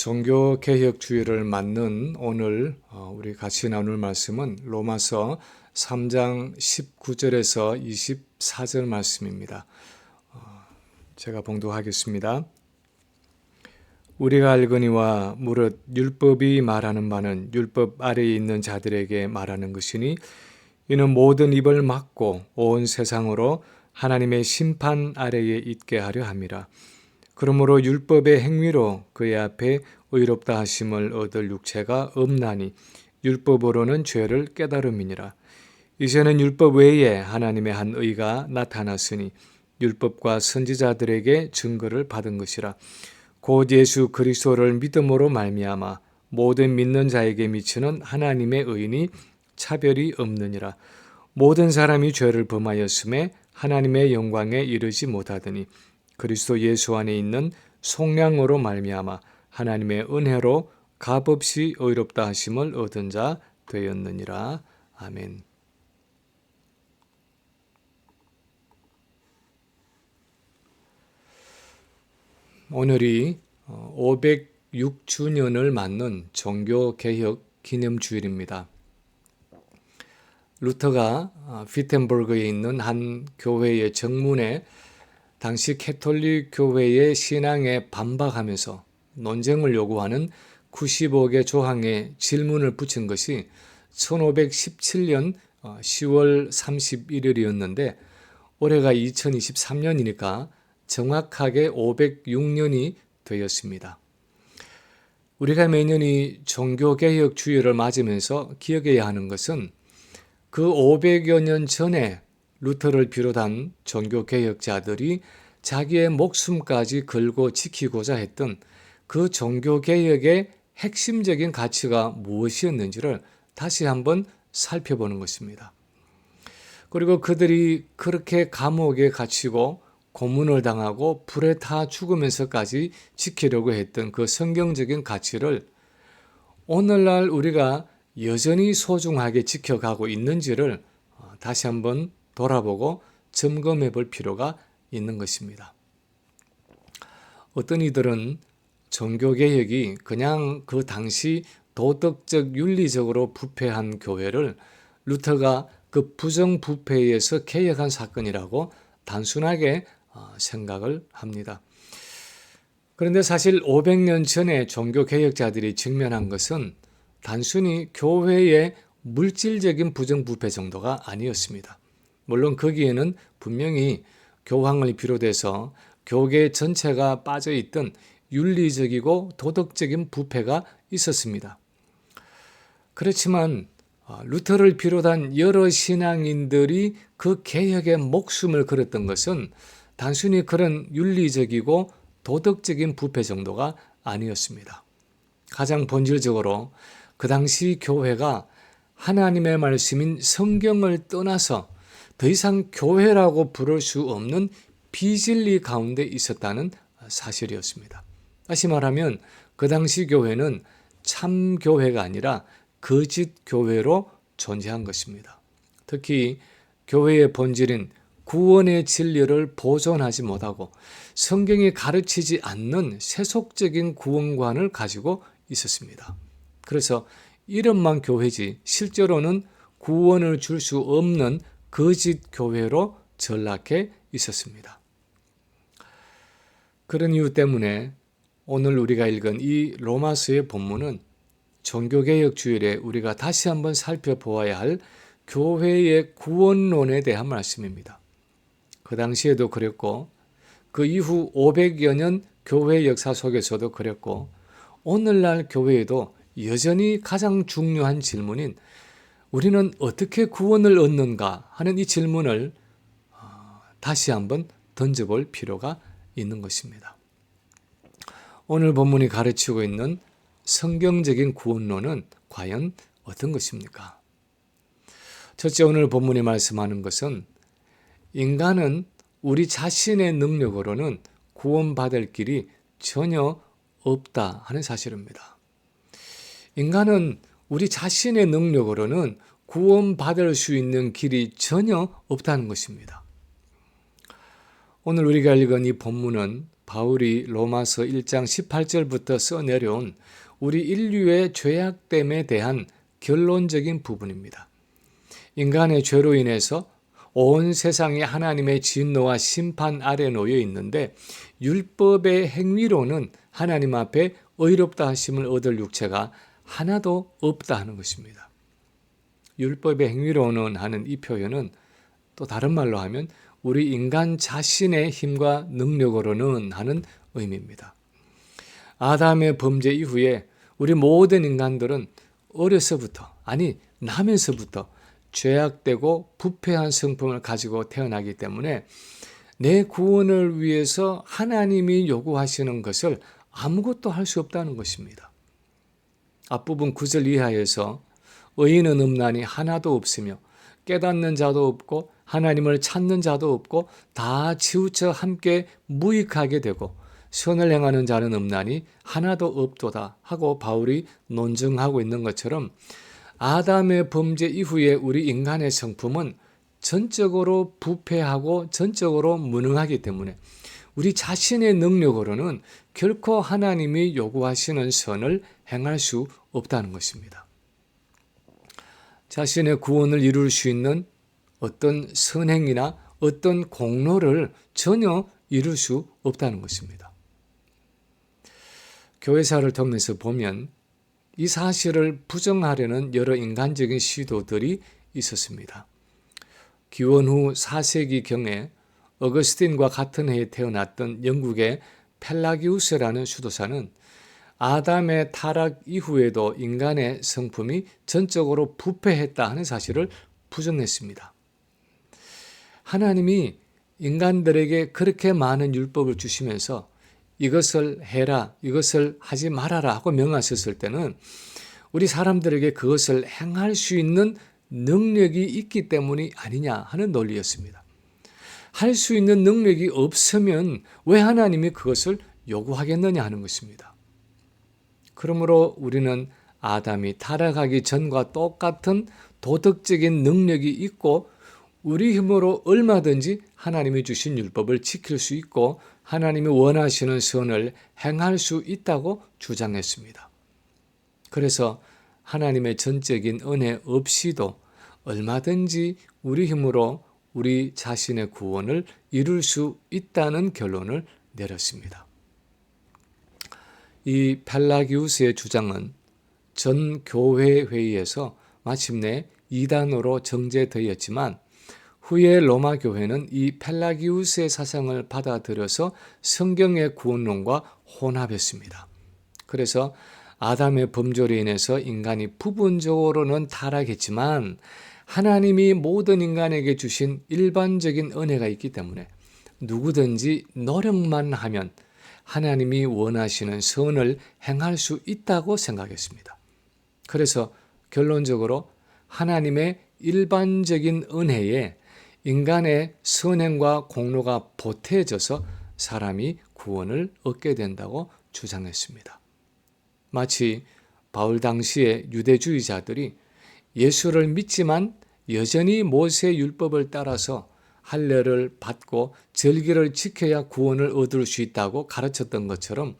종교개혁주의를 맞는 오늘 우리 같이 나눌 말씀은 로마서 3장 19절에서 24절 말씀입니다. 제가 봉독하겠습니다. 우리가 알거니와 무릇 율법이 말하는 바는 율법 아래에 있는 자들에게 말하는 것이니 이는 모든 입을 막고 온 세상으로 하나님의 심판 아래에 있게 하려 함이라. 그러므로 율법의 행위로 그의 앞에 의롭다 하심을 얻을 육체가 없나니 율법으로는 죄를 깨달음이니라. 이제는 율법 외에 하나님의 한 의가 나타났으니 율법과 선지자들에게 증거를 받은 것이라. 곧 예수 그리스도를 믿음으로 말미암아 모든 믿는 자에게 미치는 하나님의 의인이 차별이 없느니라. 모든 사람이 죄를 범하였음에 하나님의 영광에 이르지 못하더니 그리스도 예수 안에 있는 속량으로 말미암아 하나님의 은혜로 값없이 의롭다 하심을 얻은 자 되었느니라. 아멘. 오늘이 506주년을 맞는 종교개혁 기념주일입니다. 루터가 비텐버그에 있는 한 교회의 정문에 당시 캐톨릭 교회의 신앙에 반박하면서 논쟁을 요구하는 95개 조항의 질문을 붙인 것이 1517년 10월 31일이었는데 올해가 2023년이니까 정확하게 506년이 되었습니다. 우리가 매년 이 종교개혁 주일을 맞으면서 기억해야 하는 것은 그 500여 년 전에 루터를 비롯한 종교개혁자들이 자기의 목숨까지 걸고 지키고자 했던 그 종교개혁의 핵심적인 가치가 무엇이었는지를 다시 한번 살펴보는 것입니다. 그리고 그들이 그렇게 감옥에 갇히고 고문을 당하고 불에 타 죽으면서까지 지키려고 했던 그 성경적인 가치를 오늘날 우리가 여전히 소중하게 지켜가고 있는지를 다시 한번 돌아보고 점검해 볼 필요가 있는 것입니다. 어떤 이들은 종교개혁이 그냥 그 당시 도덕적 윤리적으로 부패한 교회를 루터가 그 부정부패에서 개혁한 사건이라고 단순하게 생각을 합니다. 그런데 사실 500년 전에 종교개혁자들이 직면한 것은 단순히 교회의 물질적인 부정부패 정도가 아니었습니다. 물론 거기에는 분명히 교황을 비롯해서 교계 전체가 빠져있던 윤리적이고 도덕적인 부패가 있었습니다. 그렇지만 루터를 비롯한 여러 신앙인들이 그 개혁에 목숨을 걸었던 것은 단순히 그런 윤리적이고 도덕적인 부패 정도가 아니었습니다. 가장 본질적으로 그 당시 교회가 하나님의 말씀인 성경을 떠나서 더 이상 교회라고 부를 수 없는 비진리 가운데 있었다는 사실이었습니다. 다시 말하면 그 당시 교회는 참 교회가 아니라 거짓 교회로 존재한 것입니다. 특히 교회의 본질인 구원의 진리를 보존하지 못하고 성경이 가르치지 않는 세속적인 구원관을 가지고 있었습니다. 그래서 이름만 교회지 실제로는 구원을 줄 수 없는 거짓 교회로 전락해 있었습니다. 그런 이유 때문에 오늘 우리가 읽은 이 로마서의 본문은 종교개혁 주일에 우리가 다시 한번 살펴보아야 할 교회의 구원론에 대한 말씀입니다. 그 당시에도 그랬고 그 이후 500여 년 교회 역사 속에서도 그랬고 오늘날 교회에도 여전히 가장 중요한 질문인 우리는 어떻게 구원을 얻는가 하는 이 질문을 다시 한번 던져볼 필요가 있는 것입니다. 오늘 본문이 가르치고 있는 성경적인 구원론은 과연 어떤 것입니까? 첫째, 오늘 본문이 말씀하는 것은 인간은 우리 자신의 능력으로는 구원받을 길이 전혀 없다 하는 사실입니다. 인간은 우리 자신의 능력으로는 구원받을 수 있는 길이 전혀 없다는 것입니다. 오늘 우리가 읽은 이 본문은 바울이 로마서 1장 18절부터 써내려온 우리 인류의 죄악됨에 대한 결론적인 부분입니다. 인간의 죄로 인해서 온 세상이 하나님의 진노와 심판 아래 놓여 있는데 율법의 행위로는 하나님 앞에 의롭다 하심을 얻을 육체가 하나도 없다 하는 것입니다. 율법의 행위로는 하는 이 표현은 또 다른 말로 하면 우리 인간 자신의 힘과 능력으로는 하는 의미입니다. 아담의 범죄 이후에 우리 모든 인간들은 어려서부터, 아니 나면서부터 죄악되고 부패한 성품을 가지고 태어나기 때문에 내 구원을 위해서 하나님이 요구하시는 것을 아무것도 할 수 없다는 것입니다. 앞부분 9절 이하에서 의인은 없나니 하나도 없으며 깨닫는 자도 없고 하나님을 찾는 자도 없고 다 치우쳐 함께 무익하게 되고 선을 행하는 자는 없나니 하나도 없도다 하고 바울이 논증하고 있는 것처럼 아담의 범죄 이후에 우리 인간의 성품은 전적으로 부패하고 전적으로 무능하기 때문에 우리 자신의 능력으로는 결코 하나님이 요구하시는 선을 행할 수 없다는 것입니다. 자신의 구원을 이룰 수 있는 어떤 선행이나 어떤 공로를 전혀 이룰 수 없다는 것입니다. 교회사를 통해서 보면 이 사실을 부정하려는 여러 인간적인 시도들이 있었습니다. 기원 후 4세기경에 어거스틴과 같은 해에 태어났던 영국의 펠라기우스라는 수도사는 아담의 타락 이후에도 인간의 성품이 전적으로 부패했다 하는 사실을 부정했습니다. 하나님이 인간들에게 그렇게 많은 율법을 주시면서 이것을 해라, 이것을 하지 말아라 하고 명하셨을 때는 우리 사람들에게 그것을 행할 수 있는 능력이 있기 때문이 아니냐 하는 논리였습니다. 할 수 있는 능력이 없으면 왜 하나님이 그것을 요구하겠느냐 하는 것입니다. 그러므로 우리는 아담이 타락하기 전과 똑같은 도덕적인 능력이 있고 우리 힘으로 얼마든지 하나님이 주신 율법을 지킬 수 있고 하나님이 원하시는 선을 행할 수 있다고 주장했습니다. 그래서 하나님의 전적인 은혜 없이도 얼마든지 우리 힘으로 우리 자신의 구원을 이룰 수 있다는 결론을 내렸습니다. 이 펠라기우스의 주장은 전 교회 회의에서 마침내 이단으로 정죄되었지만 후에 로마 교회는 이 펠라기우스의 사상을 받아들여서 성경의 구원론과 혼합했습니다. 그래서 아담의 범죄로 인해서 인간이 부분적으로는 타락했지만 하나님이 모든 인간에게 주신 일반적인 은혜가 있기 때문에 누구든지 노력만 하면 하나님이 원하시는 선을 행할 수 있다고 생각했습니다. 그래서 결론적으로 하나님의 일반적인 은혜에 인간의 선행과 공로가 보태져서 사람이 구원을 얻게 된다고 주장했습니다. 마치 바울 당시의 유대주의자들이 예수를 믿지만 여전히 모세 율법을 따라서 할례를 받고 절기를 지켜야 구원을 얻을 수 있다고 가르쳤던 것처럼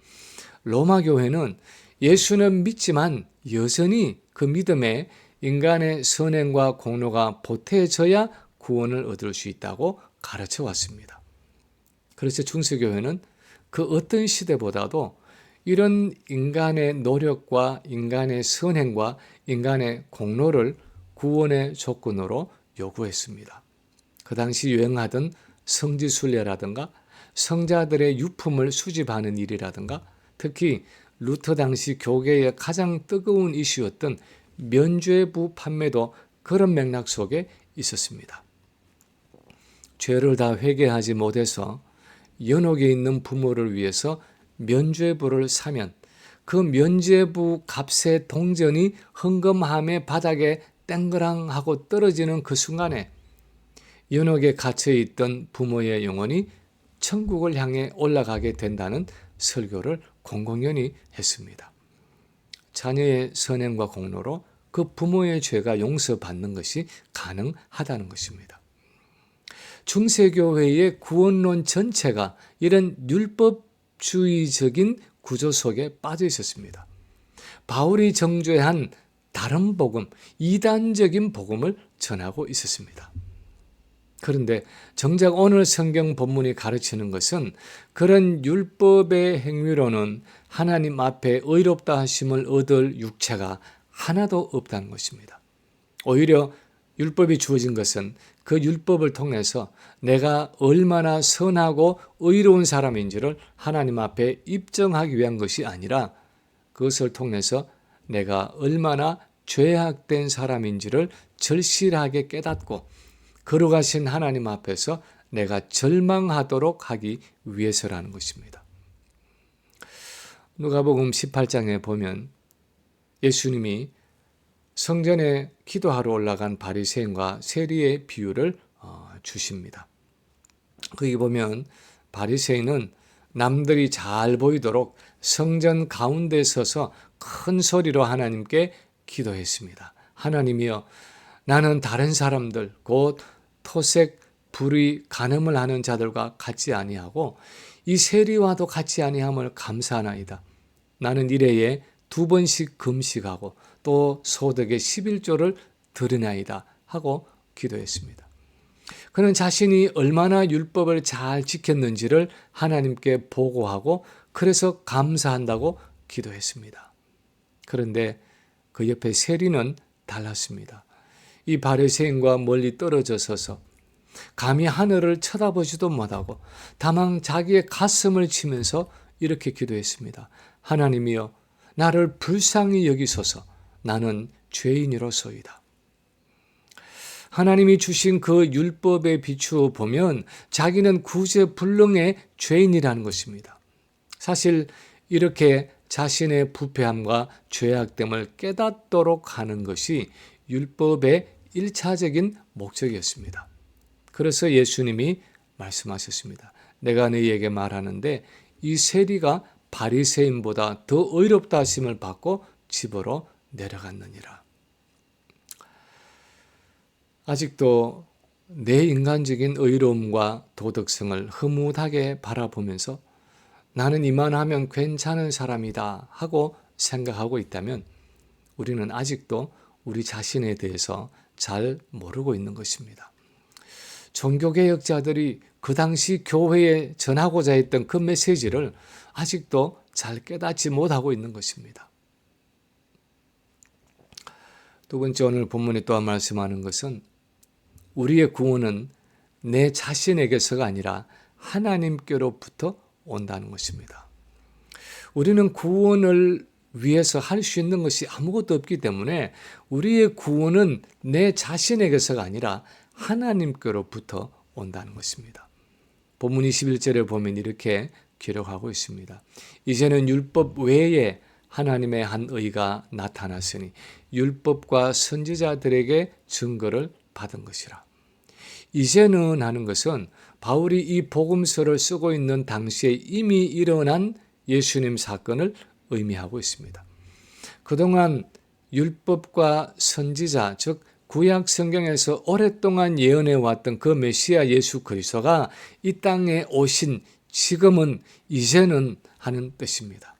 로마 교회는 예수는 믿지만 여전히 그 믿음에 인간의 선행과 공로가 보태져야 구원을 얻을 수 있다고 가르쳐 왔습니다. 그래서 중세교회는 그 어떤 시대보다도 이런 인간의 노력과 인간의 선행과 인간의 공로를 구원의 조건으로 요구했습니다. 그 당시 유행하던 성지순례라든가 성자들의 유품을 수집하는 일이라든가 특히 루터 당시 교계의 가장 뜨거운 이슈였던 면죄부 판매도 그런 맥락 속에 있었습니다. 죄를 다 회개하지 못해서 연옥에 있는 부모를 위해서 면죄부를 사면 그 면죄부 값의 동전이 헌금함의 바닥에 땡그랑하고 떨어지는 그 순간에 연옥에 갇혀있던 부모의 영혼이 천국을 향해 올라가게 된다는 설교를 공공연히 했습니다. 자녀의 선행과 공로로 그 부모의 죄가 용서받는 것이 가능하다는 것입니다. 중세교회의 구원론 전체가 이런 율법 율법주의적인 구조 속에 빠져 있었습니다. 바울이 정죄한 다른 복음, 이단적인 복음을 전하고 있었습니다. 그런데 정작 오늘 성경 본문이 가르치는 것은 그런 율법의 행위로는 하나님 앞에 의롭다 하심을 얻을 육체가 하나도 없다는 것입니다. 오히려 율법이 주어진 것은 그 율법을 통해서 내가 얼마나 선하고 의로운 사람인지를 하나님 앞에 입증하기 위한 것이 아니라 그것을 통해서 내가 얼마나 죄악된 사람인지를 절실하게 깨닫고 거룩하신 하나님 앞에서 내가 절망하도록 하기 위해서라는 것입니다. 누가복음 18장에 보면 예수님이 성전에 기도하러 올라간 바리새인과 세리의 비유를 주십니다. 거기 보면 바리새인은 남들이 잘 보이도록 성전 가운데 서서 큰 소리로 하나님께 기도했습니다. 하나님이여, 나는 다른 사람들 곧 토색, 불의, 간음을 하는 자들과 같지 아니하고 이 세리와도 같지 아니함을 감사하나이다. 나는 일회에 2번씩 금식하고 또 소득의 11조를 드리나이다 하고 기도했습니다. 그는 자신이 얼마나 율법을 잘 지켰는지를 하나님께 보고하고 그래서 감사한다고 기도했습니다. 그런데 그 옆에 세리는 달랐습니다. 이 바리새인과 멀리 떨어져 서서 감히 하늘을 쳐다보지도 못하고 다만 자기의 가슴을 치면서 이렇게 기도했습니다. 하나님이여, 나를 불쌍히 여기소서. 나는 죄인이로소이다. 하나님이 주신 그 율법에 비추어 보면 자기는 구제불능의 죄인이라는 것입니다. 사실 이렇게 자신의 부패함과 죄악됨을 깨닫도록 하는 것이 율법의 1차적인 목적이었습니다. 그래서 예수님이 말씀하셨습니다. 내가 너희에게 말하는데 이 세리가 바리새인보다 더 의롭다 하심을 받고 집으로 내려갔느니라. 아직도 내 인간적인 의로움과 도덕성을 흐뭇하게 바라보면서 나는 이만하면 괜찮은 사람이다 하고 생각하고 있다면 우리는 아직도 우리 자신에 대해서 잘 모르고 있는 것입니다. 종교개혁자들이 그 당시 교회에 전하고자 했던 그 메시지를 아직도 잘 깨닫지 못하고 있는 것입니다. 두 번째, 오늘 본문에 또한 말씀하는 것은 우리의 구원은 내 자신에게서가 아니라 하나님께로부터 온다는 것입니다. 우리는 구원을 위해서 할 수 있는 것이 아무것도 없기 때문에 우리의 구원은 내 자신에게서가 아니라 하나님께로부터 온다는 것입니다. 본문 21절에 보면 이렇게 기록하고 있습니다. 이제는 율법 외에 하나님의 한 의가 나타났으니 율법과 선지자들에게 증거를 받은 것이라. 이제는 하는 것은 바울이 이 복음서를 쓰고 있는 당시에 이미 일어난 예수님 사건을 의미하고 있습니다. 그동안 율법과 선지자, 즉 구약 성경에서 오랫동안 예언해 왔던 그 메시아 예수 그리스도가 이 땅에 오신 지금은, 이제는 하는 뜻입니다.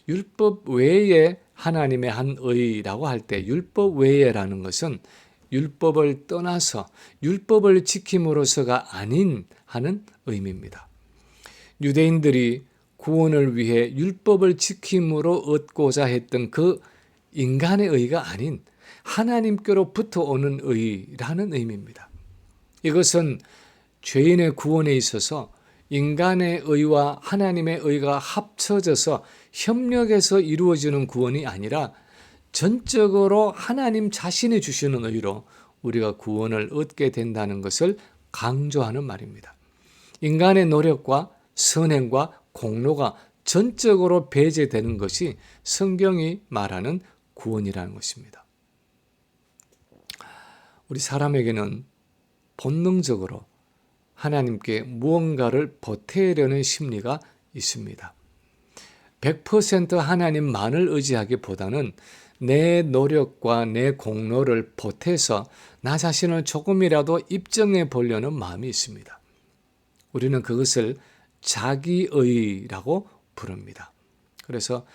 율법 외에 하나님의 한 의라고 할 때 율법 외에라는 것은 율법을 떠나서 율법을 지킴으로서가 아닌 하는 의미입니다. 유대인들이 구원을 위해 율법을 지킴으로 얻고자 했던 그 인간의 의가 아닌 하나님께로부터 오는 의라는 의미입니다. 이것은 죄인의 구원에 있어서 인간의 의와 하나님의 의가 합쳐져서 협력해서 이루어지는 구원이 아니라 전적으로 하나님 자신이 주시는 의로 우리가 구원을 얻게 된다는 것을 강조하는 말입니다. 인간의 노력과 선행과 공로가 전적으로 배제되는 것이 성경이 말하는 구원이라는 것입니다. 우리 사람에게는 본능적으로 하나님께 무언가를 보태려는 심리가 있습니다. 100% 하나님만을 의지하기보다는 내 노력과 내 공로를 보태서 나 자신을 조금이라도 입증해 보려는 마음이 있습니다. 우리는 그것을 자기의라고 부릅니다. 그래서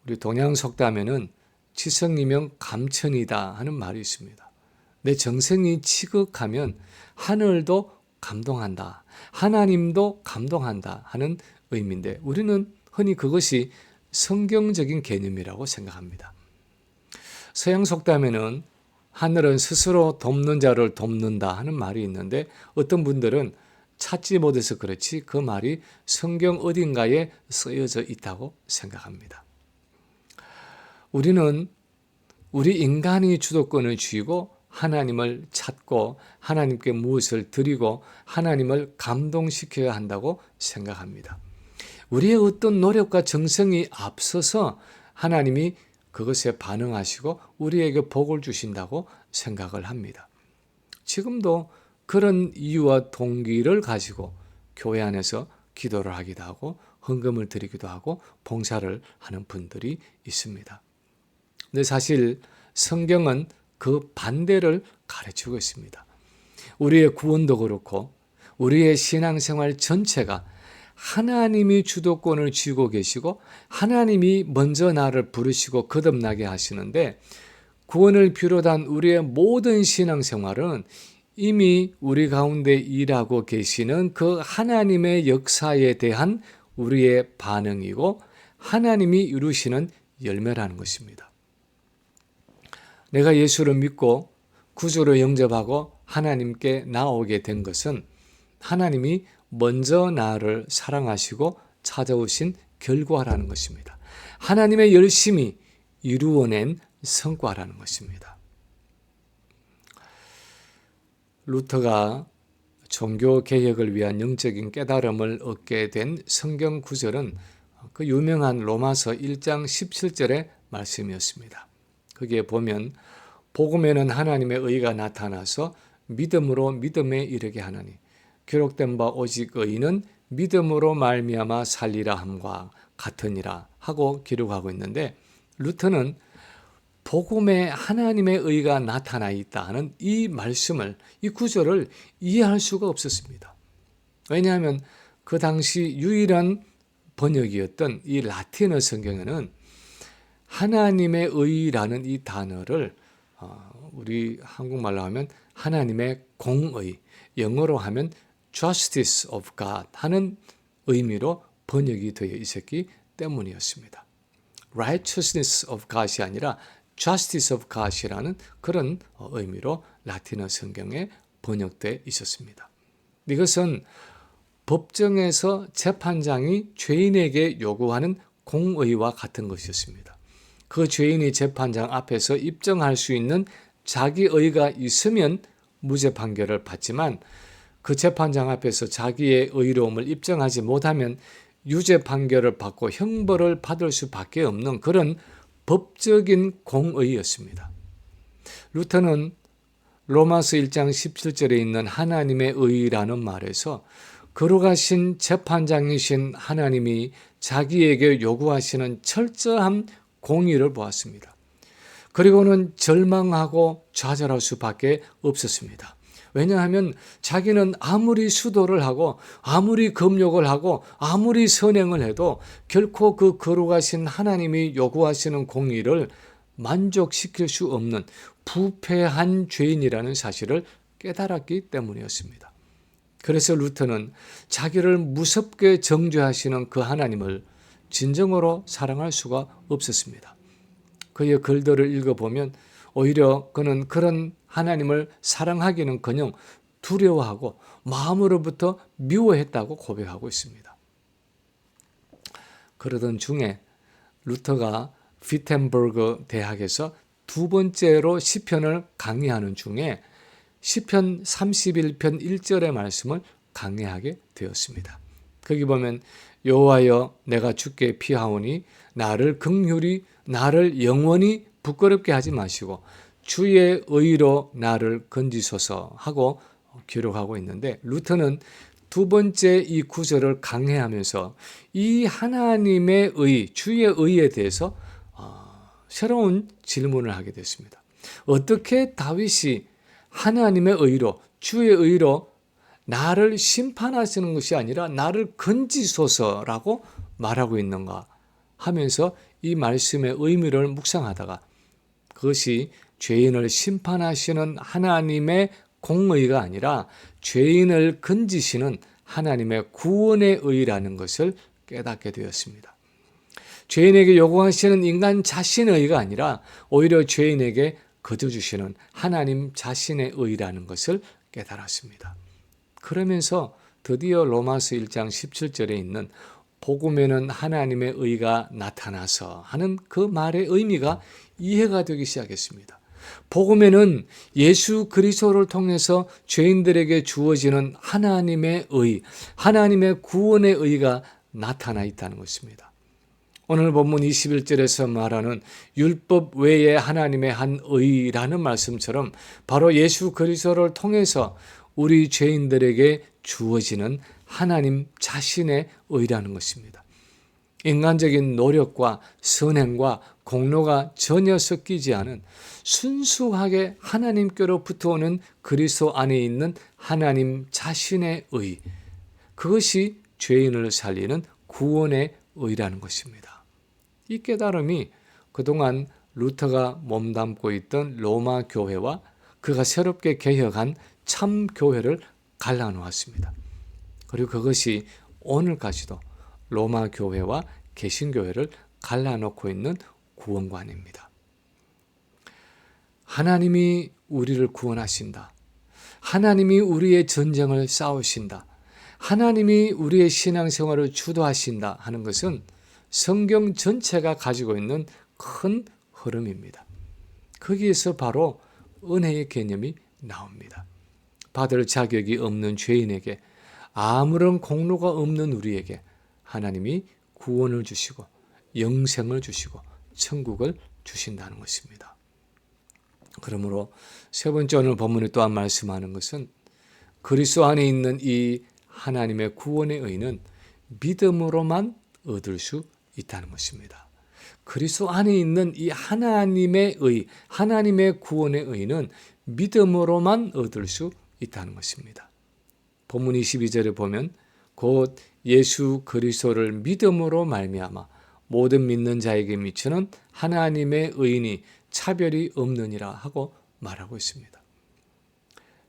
우리 동양 속담에는 치성이면 감천이다 하는 말이 있습니다. 내 정성이 치극하면 하늘도 감동한다, 하나님도 감동한다 하는 의미인데, 우리는 흔히 그것이 성경적인 개념이라고 생각합니다. 서양 속담에는 하늘은 스스로 돕는 자를 돕는다 하는 말이 있는데, 어떤 분들은 찾지 못해서 그렇지 그 말이 성경 어딘가에 쓰여져 있다고 생각합니다. 우리는 우리 인간이 주도권을 쥐고 하나님을 찾고 하나님께 무엇을 드리고 하나님을 감동시켜야 한다고 생각합니다. 우리의 어떤 노력과 정성이 앞서서 하나님이 그것에 반응하시고 우리에게 복을 주신다고 생각을 합니다. 지금도 그런 이유와 동기를 가지고 교회 안에서 기도를 하기도 하고 헌금을 드리기도 하고 봉사를 하는 분들이 있습니다. 근데 사실 성경은 그 반대를 가르치고 있습니다. 우리의 구원도 그렇고 우리의 신앙생활 전체가 하나님이 주도권을 쥐고 계시고 하나님이 먼저 나를 부르시고 거듭나게 하시는데, 구원을 비롯한 우리의 모든 신앙생활은 이미 우리 가운데 일하고 계시는 그 하나님의 역사에 대한 우리의 반응이고 하나님이 이루시는 열매라는 것입니다. 내가 예수를 믿고 구주로 영접하고 하나님께 나오게 된 것은 하나님이 먼저 나를 사랑하시고 찾아오신 결과라는 것입니다. 하나님의 열심히 이루어낸 성과라는 것입니다. 루터가 종교 개혁을 위한 영적인 깨달음을 얻게 된 성경 구절은 그 유명한 로마서 1장 17절의 말씀이었습니다. 거기에 보면 복음에는 하나님의 의가 나타나서 믿음으로 믿음에 이르게 하나니 기록된 바 오직 의인은 믿음으로 말미암아 살리라 함과 같으니라 하고 기록하고 있는데, 루터는 복음에 하나님의 의가 나타나 있다는 이 말씀을, 이 구절을 이해할 수가 없었습니다. 왜냐하면 그 당시 유일한 번역이었던 이 라틴어 성경에는 하나님의 의라는 이 단어를 우리 한국말로 하면 하나님의 공의, 영어로 하면 justice of God 하는 의미로 번역이 되어 있었기 때문이었습니다. righteousness of God이 아니라 justice of God이라는 그런 의미로 라틴어 성경에 번역되어 있었습니다. 이것은 법정에서 재판장이 죄인에게 요구하는 공의와 같은 것이었습니다. 그 죄인이 재판장 앞에서 입증할 수 있는 자기의가 있으면 무죄 판결을 받지만, 그 재판장 앞에서 자기의 의로움을 입증하지 못하면 유죄 판결을 받고 형벌을 받을 수밖에 없는 그런 법적인 공의였습니다. 루터는 로마서 1장 17절에 있는 하나님의 의라는 말에서 거룩하신 재판장이신 하나님이 자기에게 요구하시는 철저한 공의를 보았습니다. 그리고는 절망하고 좌절할 수밖에 없었습니다. 왜냐하면 자기는 아무리 수도를 하고 아무리 금욕을 하고 아무리 선행을 해도 결코 그 거룩하신 하나님이 요구하시는 공의를 만족시킬 수 없는 부패한 죄인이라는 사실을 깨달았기 때문이었습니다. 그래서 루터는 자기를 무섭게 정죄하시는 그 하나님을 진정으로 사랑할 수가 없었습니다. 그의 글들을 읽어보면 오히려 그는 그런 하나님을 사랑하기는커녕 두려워하고 마음으로부터 미워했다고 고백하고 있습니다. 그러던 중에 루터가 비텐버그 대학에서 두 번째로 시편을 강의하는 중에 시편 31편 1절의 말씀을 강의하게 되었습니다. 거기 보면 여호와여 내가 주께 피하오니 나를 긍휼히 나를 영원히 부끄럽게 하지 마시고 주의 의로 나를 건지소서 하고 기록하고 있는데, 루터는 두 번째 이 구절을 강해하면서 이 하나님의 의, 주의 의에 대해서 새로운 질문을 하게 됐습니다. 어떻게 다윗이 하나님의 의로, 주의 의로 나를 심판하시는 것이 아니라 나를 건지소서라고 말하고 있는가 하면서 이 말씀의 의미를 묵상하다가 그것이 죄인을 심판하시는 하나님의 공의가 아니라 죄인을 건지시는 하나님의 구원의 의라는 것을 깨닫게 되었습니다. 죄인에게 요구하시는 인간 자신의 의가 아니라 오히려 죄인에게 거둬주시는 하나님 자신의 의라는 것을 깨달았습니다. 그러면서 드디어 로마서 1장 17절에 있는 복음에는 하나님의 의가 나타나서 하는 그 말의 의미가 이해가 되기 시작했습니다. 복음에는 예수 그리스도를 통해서 죄인들에게 주어지는 하나님의 의, 하나님의 구원의 의가 나타나 있다는 것입니다. 오늘 본문 21절에서 말하는 율법 외에 하나님의 한 의라는 말씀처럼 바로 예수 그리스도를 통해서 우리 죄인들에게 주어지는 하나님 자신의 의라는 것입니다. 인간적인 노력과 선행과 공로가 전혀 섞이지 않은 순수하게 하나님께로부터 오는 그리스도 안에 있는 하나님 자신의 의, 그것이 죄인을 살리는 구원의 의라는 것입니다. 이 깨달음이 그동안 루터가 몸담고 있던 로마 교회와 그가 새롭게 개혁한 참 교회를 갈라놓았습니다. 그리고 그것이 오늘까지도 로마 교회와 개신교회를 갈라놓고 있는 구원관입니다. 하나님이 우리를 구원하신다. 하나님이 우리의 전쟁을 싸우신다. 하나님이 우리의 신앙생활을 주도하신다 하는 것은 성경 전체가 가지고 있는 큰 흐름입니다. 거기에서 바로 은혜의 개념이 나옵니다. 받을 자격이 없는 죄인에게 아무런 공로가 없는 우리에게 하나님이 구원을 주시고 영생을 주시고 천국을 주신다는 것입니다. 그러므로 세 번째 오늘 본문에 또한 말씀하는 것은 그리스도 안에 있는 이 하나님의 구원의 의는 믿음으로만 얻을 수 있다는 것입니다. 그리스도 안에 있는 이 하나님의 의, 하나님의 구원의 의는 믿음으로만 얻을 수 있다는 것입니다. 본문 22절에 보면 곧 예수 그리스도를 믿음으로 말미암아 모든 믿는 자에게 미치는 하나님의 의인이 차별이 없느니라 하고 말하고 있습니다.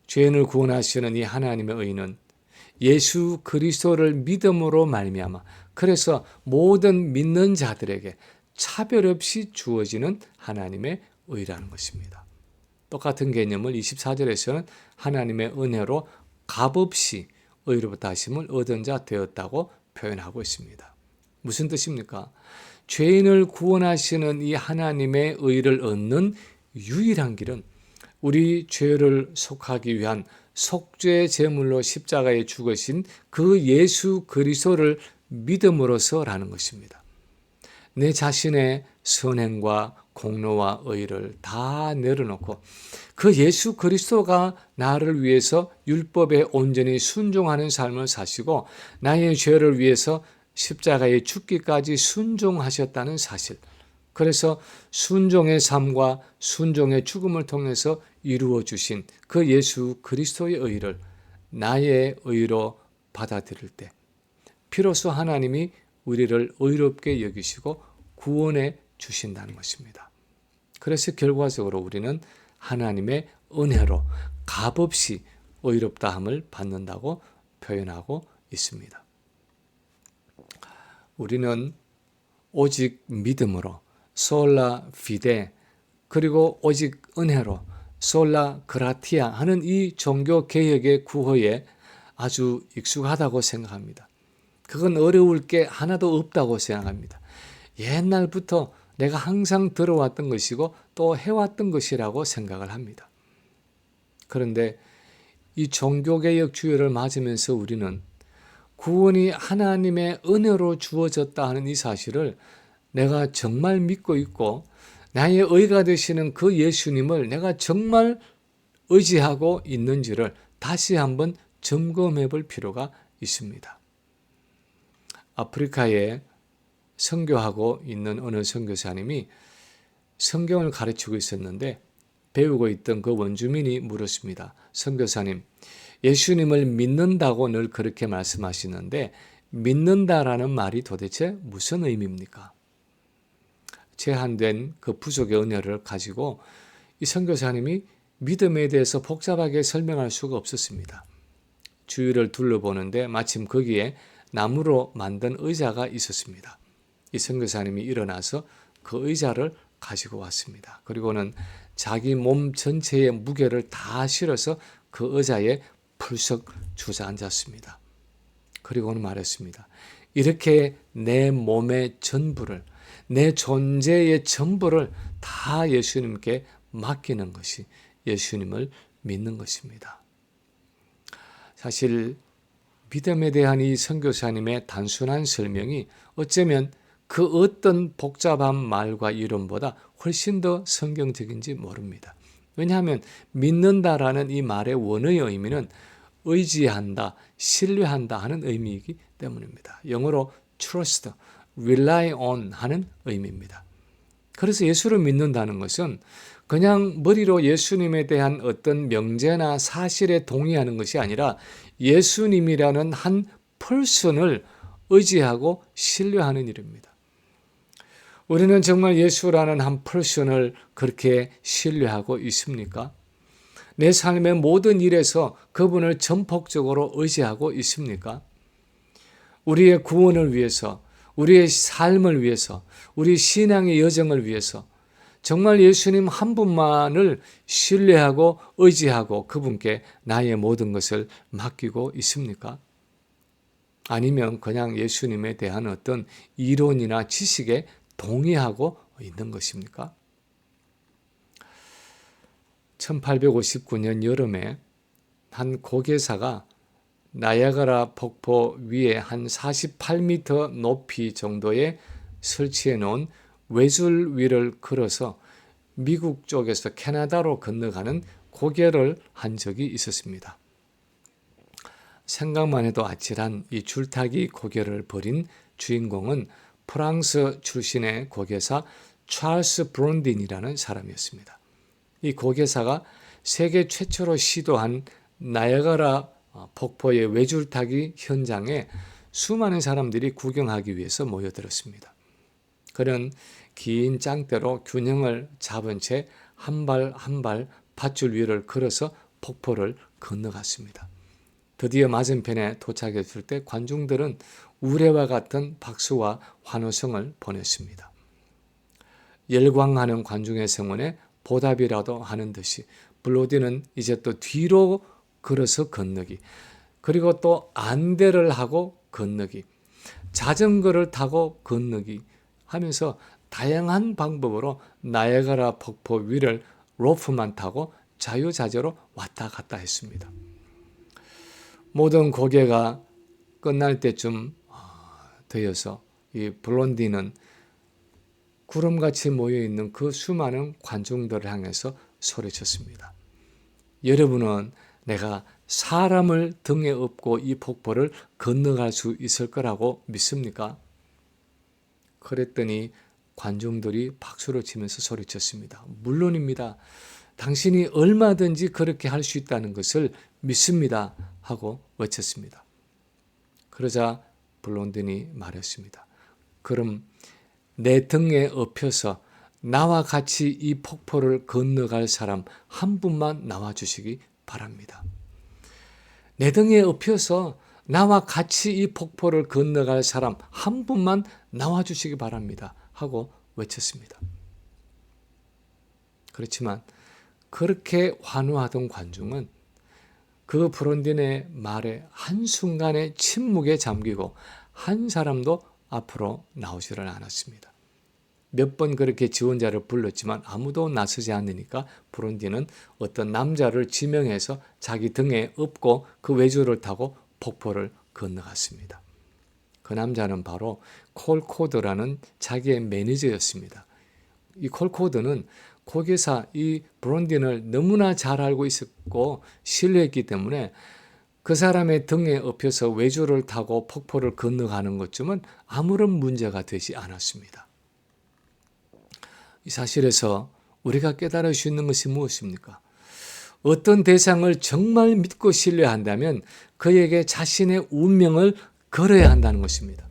죄인을 구원하시는 이 하나님의 의는 예수 그리스도를 믿음으로 말미암아 그래서 모든 믿는 자들에게 차별 없이 주어지는 하나님의 의라는 것입니다. 똑같은 개념을 24절에서는 하나님의 은혜로 값없이 의로부터 하심을 얻은 자 되었다고 표현하고 있습니다. 무슨 뜻입니까? 죄인을 구원하시는 이 하나님의 의를 얻는 유일한 길은 우리 죄를 속하기 위한 속죄 제물로 십자가에 죽으신 그 예수 그리스도를 믿음으로서라는 것입니다. 내 자신의 선행과 공로와 의를 다 내려놓고 그 예수 그리스도가 나를 위해서 율법에 온전히 순종하는 삶을 사시고 나의 죄를 위해서 십자가에 죽기까지 순종하셨다는 사실, 그래서 순종의 삶과 순종의 죽음을 통해서 이루어 주신 그 예수 그리스도의 의를 나의 의로 받아들일 때 비로소 하나님이 우리를 의롭게 여기시고 구원해 주신다는 것입니다. 그래서 결과적으로 우리는 하나님의 은혜로 값없이 의롭다함을 받는다고 표현하고 있습니다. 우리는 오직 믿음으로 솔라 피데 그리고 오직 은혜로 솔라 그라티아 하는 이 종교 개혁의 구호에 아주 익숙하다고 생각합니다. 그건 어려울 게 하나도 없다고 생각합니다. 옛날부터 내가 항상 들어왔던 것이고 또 해왔던 것이라고 생각을 합니다. 그런데 이 종교개혁 주의를 맞으면서 우리는 구원이 하나님의 은혜로 주어졌다 하는 이 사실을 내가 정말 믿고 있고 나의 의가 되시는 그 예수님을 내가 정말 의지하고 있는지를 다시 한번 점검해 볼 필요가 있습니다. 아프리카에 선교하고 있는 어느 선교사님이 성경을 가르치고 있었는데 배우고 있던 그 원주민이 물었습니다. 선교사님, 예수님을 믿는다고 늘 그렇게 말씀하시는데 믿는다라는 말이 도대체 무슨 의미입니까? 제한된 그 부족의 은혜를 가지고 이 선교사님이 믿음에 대해서 복잡하게 설명할 수가 없었습니다. 주위를 둘러보는데 마침 거기에 나무로 만든 의자가 있었습니다. 이 선교사님이 일어나서 그 의자를 가지고 왔습니다. 그리고는 자기 몸 전체의 무게를 다 실어서 그 의자에 풀썩 주저앉았습니다. 그리고는 말했습니다. 이렇게 내 몸의 전부를, 내 존재의 전부를 다 예수님께 맡기는 것이 예수님을 믿는 것입니다. 사실 믿음에 대한 이 선교사님의 단순한 설명이 어쩌면 그 어떤 복잡한 말과 이론보다 훨씬 더 성경적인지 모릅니다. 왜냐하면 믿는다라는 이 말의 원어의 의미는 의지한다, 신뢰한다 하는 의미이기 때문입니다. 영어로 trust, rely on 하는 의미입니다. 그래서 예수를 믿는다는 것은 그냥 머리로 예수님에 대한 어떤 명제나 사실에 동의하는 것이 아니라 예수님이라는 한 person을 의지하고 신뢰하는 일입니다. 우리는 정말 예수라는 한 person을 그렇게 신뢰하고 있습니까? 내 삶의 모든 일에서 그분을 전폭적으로 의지하고 있습니까? 우리의 구원을 위해서, 우리의 삶을 위해서, 우리 신앙의 여정을 위해서 정말 예수님 한 분만을 신뢰하고 의지하고 그분께 나의 모든 것을 맡기고 있습니까? 아니면 그냥 예수님에 대한 어떤 이론이나 지식에 동의하고 있는 것입니까? 1859년 여름에 한 고개사가 나야가라 폭포 위에 한 48m 높이 정도에 설치해 놓은 외줄 위를 걸어서 미국 쪽에서 캐나다로 건너가는 고개를 한 적이 있었습니다. 생각만 해도 아찔한 이 줄타기 고개를 벌인 주인공은 프랑스 출신의 고개사 찰스 브론딘이라는 사람이었습니다. 이 고개사가 세계 최초로 시도한 나야가라 폭포의 외줄타기 현장에 수많은 사람들이 구경하기 위해서 모여들었습니다. 그는 긴 짱대로 균형을 잡은 채 한 발 한 발 밧줄 위를 걸어서 폭포를 건너갔습니다. 드디어 맞은편에 도착했을 때 관중들은 우레와 같은 박수와 환호성을 보냈습니다. 열광하는 관중의 성원에 보답이라도 하는 듯이 블로디는 이제 또 뒤로 걸어서 건너기, 그리고 또 안대를 하고 건너기, 자전거를 타고 건너기 하면서 다양한 방법으로 나야가라 폭포 위를 로프만 타고 자유자재로 왔다 갔다 했습니다. 모든 고개가 끝날 때쯤 되어서 이 블론디는 구름같이 모여있는 그 수많은 관중들을 향해서 소리쳤습니다. 여러분은 내가 사람을 등에 업고 이 폭포를 건너갈 수 있을 거라고 믿습니까? 그랬더니 관중들이 박수를 치면서 소리쳤습니다. 물론입니다. 당신이 얼마든지 그렇게 할 수 있다는 것을 믿습니다. 하고 외쳤습니다. 그러자 블론딘이 말했습니다. 그럼 내 등에 업혀서 나와 같이 이 폭포를 건너갈 사람 한 분만 나와주시기 바랍니다. 내 등에 업혀서 나와 같이 이 폭포를 건너갈 사람 한 분만 나와주시기 바랍니다. 하고 외쳤습니다. 그렇지만 그렇게 환호하던 관중은 그 브론딘의 말에 한순간에 침묵에 잠기고 한 사람도 앞으로 나오지를 않았습니다. 몇 번 그렇게 지원자를 불렀지만 아무도 나서지 않으니까 브론딘은 어떤 남자를 지명해서 자기 등에 업고 그 외줄을 타고 폭포를 건너갔습니다. 그 남자는 바로 콜코드라는 자기의 매니저였습니다. 이 콜코드는 고개사 이 브론딘을 너무나 잘 알고 있었고 신뢰했기 때문에 그 사람의 등에 업혀서 외줄을 타고 폭포를 건너가는 것쯤은 아무런 문제가 되지 않았습니다. 이 사실에서 우리가 깨달을 수 있는 것이 무엇입니까? 어떤 대상을 정말 믿고 신뢰한다면 그에게 자신의 운명을 걸어야 한다는 것입니다.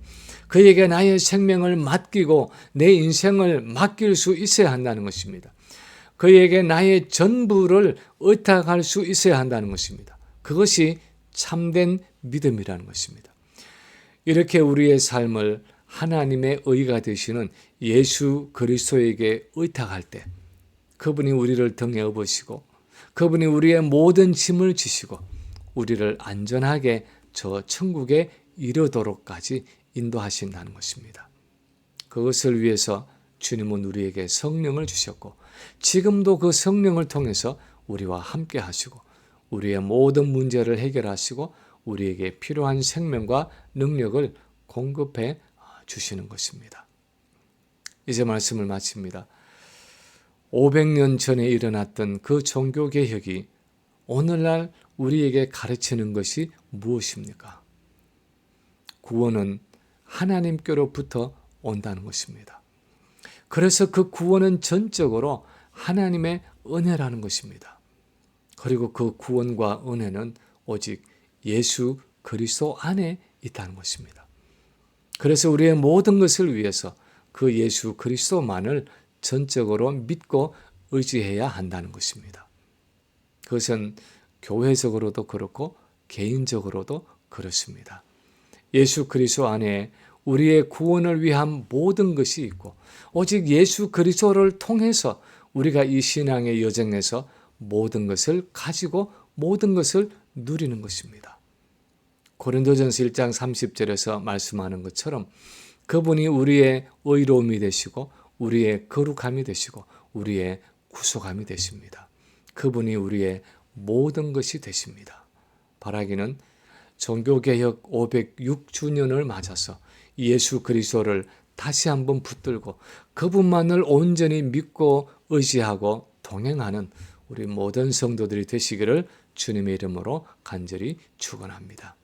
그에게 나의 생명을 맡기고 내 인생을 맡길 수 있어야 한다는 것입니다. 그에게 나의 전부를 의탁할 수 있어야 한다는 것입니다. 그것이 참된 믿음이라는 것입니다. 이렇게 우리의 삶을 하나님의 의가 되시는 예수 그리스도에게 의탁할 때 그분이 우리를 등에 업으시고 그분이 우리의 모든 짐을 지시고 우리를 안전하게 저 천국에 이르도록까지 인도하신다는 것입니다. 그것을 위해서 주님은 우리에게 성령을 주셨고 지금도 그 성령을 통해서 우리와 함께 하시고 우리의 모든 문제를 해결하시고 우리에게 필요한 생명과 능력을 공급해 주시는 것입니다. 이제 말씀을 마칩니다. 500년 전에 일어났던 그 종교개혁이 오늘날 우리에게 가르치는 것이 무엇입니까? 구원은 하나님께로부터 온다는 것입니다. 그래서 그 구원은 전적으로 하나님의 은혜라는 것입니다. 그리고 그 구원과 은혜는 오직 예수 그리스도 안에 있다는 것입니다. 그래서 우리의 모든 것을 위해서 그 예수 그리스도만을 전적으로 믿고 의지해야 한다는 것입니다. 그것은 교회적으로도 그렇고 개인적으로도 그렇습니다. 예수 그리스도 안에 우리의 구원을 위한 모든 것이 있고 오직 예수 그리스도를 통해서 우리가 이 신앙의 여정에서 모든 것을 가지고 모든 것을 누리는 것입니다. 고린도전서 1장 30절에서 말씀하는 것처럼 그분이 우리의 의로움이 되시고 우리의 거룩함이 되시고 우리의 구속함이 되십니다. 그분이 우리의 모든 것이 되십니다. 바라기는 종교개혁 506주년을 맞아서 예수 그리스도를 다시 한번 붙들고 그분만을 온전히 믿고 의지하고 동행하는 우리 모든 성도들이 되시기를 주님의 이름으로 간절히 축원합니다.